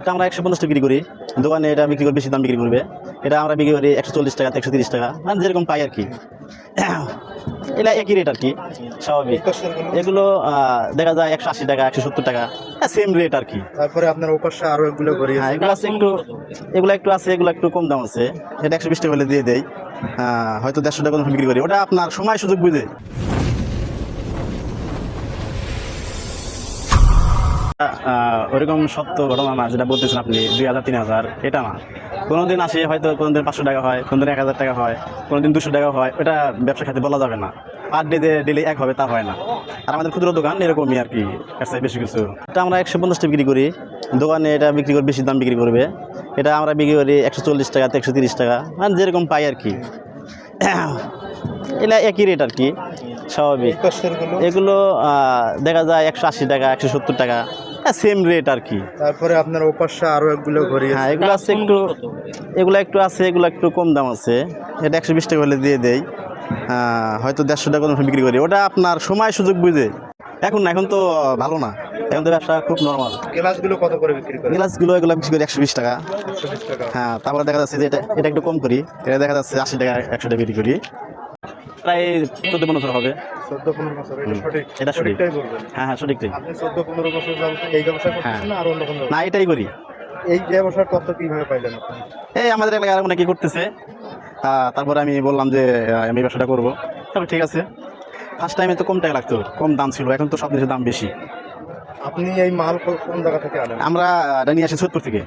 এটা আমরা 150 টাকা বিক্রি করি, দোকানে এটা বিক্রি করে বেশি দাম বিক্রি করবে। এটা আমরা বিক্রি করি 140 টাকা 130 টাকা, মানে যেরকম পাই আর কি। এটা একই রেট আর কি, স্বাভাবিক। এগুলো দেখা যায় 180 টাকা 170 টাকা, সেম রেট আর কি। তারপরে আপনার ওপাশে আরো এগুলো ঘড়ি হ্যাঁ, এগুলো আছে একটু, এগুলো একটু আছে, এগুলো একটু কম দাম আছে। এটা 120 টাকা হলে দিয়ে দেয়, হয়তো 150 টাকা বিক্রি করি। ওটা আপনার সময় সুযোগ বুঝে। ওইরকম সত্য ঘটনা না যেটা বলতেছেন আপনি 2000 3000, এটা না। কোনোদিন আসে হয়তো, কোনোদিন 500 টাকা হয়, কোনোদিন 1000 টাকা হয়, কোনোদিন 200 টাকা হয়। এটা ব্যবসা খাতে বলা যাবে না, পার ডে ডেলি এক হবে তা হয় না। আর আমাদের ক্ষুদ্র দোকান এরকমই আর কি, বেশি কিছু। এটা আমরা 150 টাকা বিক্রি করি, দোকানে এটা বিক্রি করে বেশি দাম বিক্রি করবে। এটা আমরা বিক্রি করি 140 টাকা 130 টাকা, মানে যেরকম পাই আর কি। এটা একই রেট আর কি, স্বাভাবিক। এগুলো দেখা যায় 180 টাকা 170 টাকা, সেম রেট আর কি। তারপরে আপনার ওপাশে আরো এগুলো ঘড়ি হ্যাঁ, এগুলো আছে একটু, এগুলো একটু আছে, এগুলো একটু কম দাম আছে। এটা 120 টাকা হলে দিয়ে দেয়, হয়তো 150 টাকা বিক্রি করি। ওটা আপনার সময় সুযোগ বুঝে। এখন না, এখন তো ভালো না, এখন তো ব্যবসা খুব নর্মাল। গ্লাসগুলো কত করে বিক্রি করেন? গ্লাসগুলো এগুলো বিক্রি করি 120 টাকা। 120 টাকা। হ্যাঁ, তারপরে দেখা যাচ্ছে যে এটা একটু কম করি, এটা দেখা যাচ্ছে 80 টাকা 100 টাকা বিক্রি করি। প্রায় 14-15 বছর হবে। 14-15 বছর, এটা সঠিক? এটা সঠিক। সঠিকটাই বলবেন? হ্যাঁ হ্যাঁ, সঠিকটাই। আপনি 14-15 বছর যাবত এই ব্যবসা করতেছেন না আর অন্য কোনো? না, এটাই করি। এই ব্যবসার তথ্য কিভাবে পাইলেন আপনি? এই আমাদের এলাকায় আর অনেকে করতেছে, তারপরে আমি বললাম যে আমি এই ব্যবসাটা করবো। তবে ঠিক আছে। ফার্স্ট টাইমে তো কম টাকা লাগতো, কম দাম ছিল, এখন তো সব জিনিসের দাম বেশি। আপনি এই মাল কোন জায়গা থেকে আনেন? আমরা এটা নিয়ে আসি সৈয়দপুর থেকে।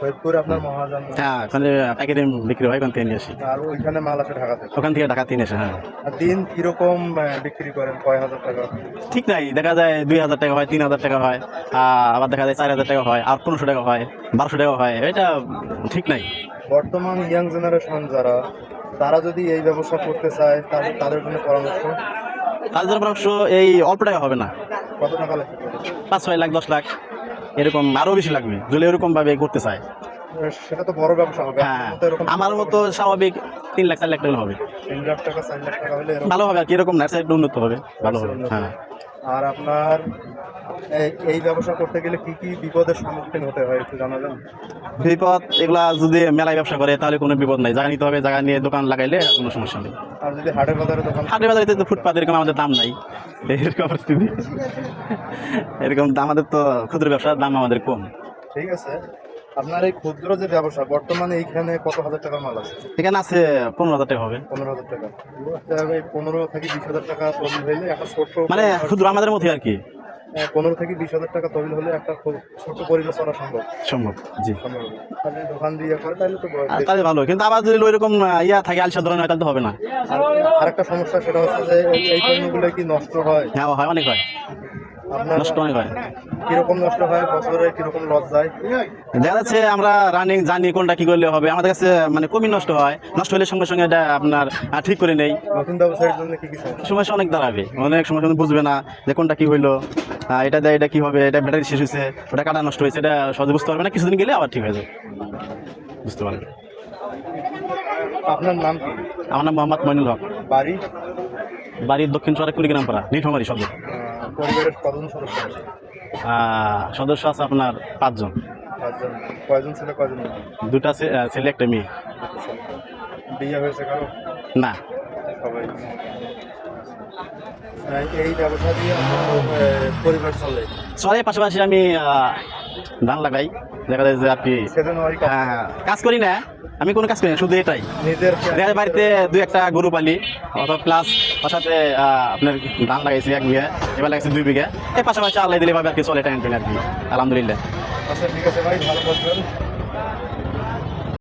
সৈয়দপুরে আপনার মহাজন? হ্যাঁ, ওখানে পাইকারি বিক্রি হয়, ওখান থেকে নিয়ে আসি। আর ওইখানে মাল আসে ঢাকা থেকে? ওখান থেকে ঢাকা থেকে নিয়ে আসে। হ্যাঁ। আর দিন কিরকম বিক্রি করেন, কয় হাজার টাকা? ঠিক নাই, দেখা যায় 2000 টাকা হয়, 3000 টাকা হয়, আবার দেখা যায় 4000 টাকা হয়, আর 1500 টাকা হয়, 1200 টাকা হয়। এটা ঠিক নাই। বর্তমান ইয়াং জেনারেশন যারা, তারা যদি এই ব্যবসা করতে চায় তাদের জন্য পরামর্শ? তাদের জন্য পরামর্শ, এই অল্প টাকা হবে না, কত টাকা লাগবে? 5-6 লাখ 10 লাখ এরকম, আরও বেশি লাগবে যদি এরকম ভাবে করতে চায়। সেটা তো বড় ব্যবসা হবে। হ্যাঁ, আমার মতো স্বাভাবিক 3 লাখ 4 লাখ টাকা হবে। 3 লাখ টাকা 4 লাখ টাকা হলে ভালো হবে আর কি, এরকম না, একটু উন্নত হবে, ভালো হবে। হ্যাঁ। আর আপনার এই ব্যবসা করতে গেলে কি কি বিপদের সম্মুখীন হতে হয় একটু জানাবেন? বিপদ এগুলা, যদি মেলায় ব্যবসা করে তাহলে কোনো বিপদ নাই, জায়গা নিতে হবে, জায়গা নিয়ে দোকান লাগাইলে কোনো সমস্যা নেই। আর যদি হাটে বাজারে দোকান? হাটের বাজারে তো ফুটপাত এরকম আমাদের দাম নাই, এরকম পরিস্থিতি। এরকম আমাদের তো ক্ষুদ্র ব্যবসার দাম আমাদের কম। ঠিক আছে। আপনার এই ক্ষুদ্র যে ব্যবসা, বর্তমানে এইখানে কত হাজার টাকার মাল আছে? এখানে আছে 15,000 টাকা হবে। 15,000 টাকা। 15 থেকে 20,000 টাকা তহবিল হইলে একটা ছোট্ট, মানে ক্ষুদ্র আমাদের মধ্যে আর কি। 15 থেকে 20,000 টাকা তহবিল হলে একটা ছোট্ট পরিবার চলা সম্ভব। সম্ভব, জি। সম্ভব। তাহলে দোকান দিয়ে করে তাহলে তো তাহলে ভালো, কিন্তু আবার যদি ওইরকম ইয়া থাকে, আলসা ধরনের হয়, তাহলে তো হবে না। আর একটা সমস্যা, সেটা হচ্ছে যে এই পণ্যগুলো কি নষ্ট হয়? হ্যাঁ, হয়, অনেক হয়, আপনার নষ্ট অনেক হয়। কিরকম নষ্ট হয়, বছরে কিরকম লস যায়? দেখা যাচ্ছে আমরা রানিং জানি কোনটা কি করলে হবে, আমাদের কাছে মানে কমই নষ্ট হয়, নষ্ট হলে সঙ্গে সঙ্গে এটা আপনার ঠিক করে নেই। নতুন ব্যবসায়ের জন্য কি কি সমস্যা? সমস্যা অনেক দাঁড়াবে, অনেক সমস্যা বুঝবে না যে কোনটা কি হইলো, এটা দেয়, এটা কি হবে, এটা ব্যাটারি শেষ হয়েছে, ওটা কাটা নষ্ট হয়েছে, এটা সহজে বুঝতে পারবে না, কিছুদিন গেলে আবার ঠিক হয়ে যাবে, বুঝতে পারবে। আপনার নাম কি? আমার নাম মোহাম্মদ মইনুল হক। বাড়ি? বাড়ির দক্ষিণ চরে কুড়িগ্রাম পাড়া, নীলফামারী সদর। পরিবারের কতজন সদস্য আছে? সদস্য আছে আপনার 5 জন। 5 জন। কয়জন ছেলে কয়জন মেয়ে? 2টা ছেলে 1টা মেয়ে। বিয়ে হয়েছে কারো? না। সবাই। এই ব্যবসা দিয়ে পরিবার চলে? চলে, পাশাপাশি আমি ধান লাগাই, দেখা যায় যে আর কি। হ্যাঁ, কাজ করি না, আমি কোনো কাজ করি না, শুধু এটাই। নিজের দেখা যায় বাড়িতে 2-1টা গরু পালি, অথবা প্লাস ওর সাথে আপনার ধান লাগাইছি 1 বিঘা, এবার লাগাইছি 2 বিঘা। এই পাশাপাশি আল্লাহ দিলে ভাবে আর কি চলে, টাইম আর কি, আলহামদুলিল্লাহ। আচ্ছা, ঠিক আছে ভাই, ভালো থাকবেন।